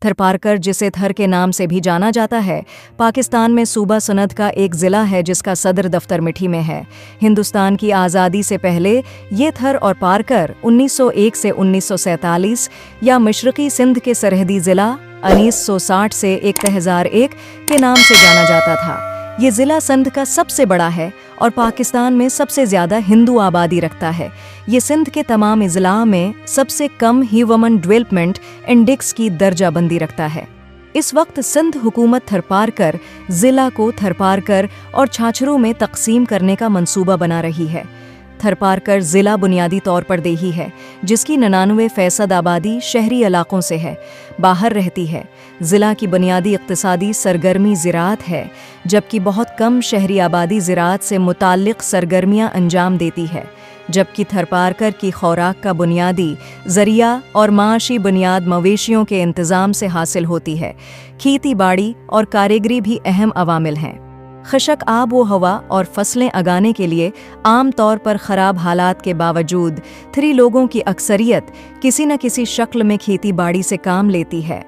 थरपारकर, जिसे थर के नाम से भी जाना जाता है, पाकिस्तान में सूबा सनद का एक ज़िला है जिसका सदर दफ्तर मिठी में है। हिंदुस्तान की आज़ादी से पहले ये थर और पारकर 1901 से 1947 या मशरक़ी सिंध के सरहदी ज़िला 1960 से 1001 के नाम से जाना जाता था। ये ज़िला सिंध का सबसे बड़ा है और पाकिस्तान में सबसे ज़्यादा हिंदू आबादी रखता है। ये सिंध के तमाम अज़लाअ में सबसे कम ह्यूमन डेवलपमेंट इंडेक्स की दर्जाबंदी रखता है। इस वक्त सिंध हुकूमत थरपारकर ज़िला को थरपारकर और छाछरू में तकसीम करने का मंसूबा बना रही है। थरपारकर ज़िला बुनियादी तौर पर देही है, जिसकी 99% आबादी शहरी इलाकों से है, बाहर रहती है। ज़िला की बुनियादी इक़्तिसादी सरगर्मी ज़राअत है, जबकि बहुत कम शहरी आबादी ज़राअत से मुताल्लिक़ सरगर्मियाँ अंजाम देती है। जबकि थरपारकर की खुराक का बुनियादी ज़रिया और माशी बुनियाद मवेशियों के इंतज़ाम से हासिल होती है। खेती बाड़ी और कारीगरी भी अहम अवामिल हैं। खशक आब व हवा और फसलें उगाने के लिए आम तौर पर ख़राब हालात के बावजूद थरी लोगों की अक्सरियत किसी न किसी शक्ल में खेती बाड़ी से काम लेती है।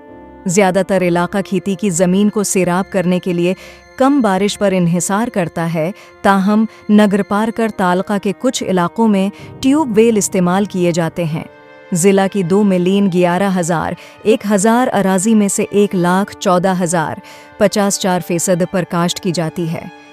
ज़्यादातर इलाका खेती की ज़मीन को सैराब करने के लिए कम बारिश पर इन्हिसार करता है, ताहम नगरपारकर तालका के कुछ इलाकों में ट्यूब वेल इस्तेमाल किए जाते हैं। ज़िला की 2,11,000 अराज़ी में से 1,14,000 54% पर काश्त की जाती है।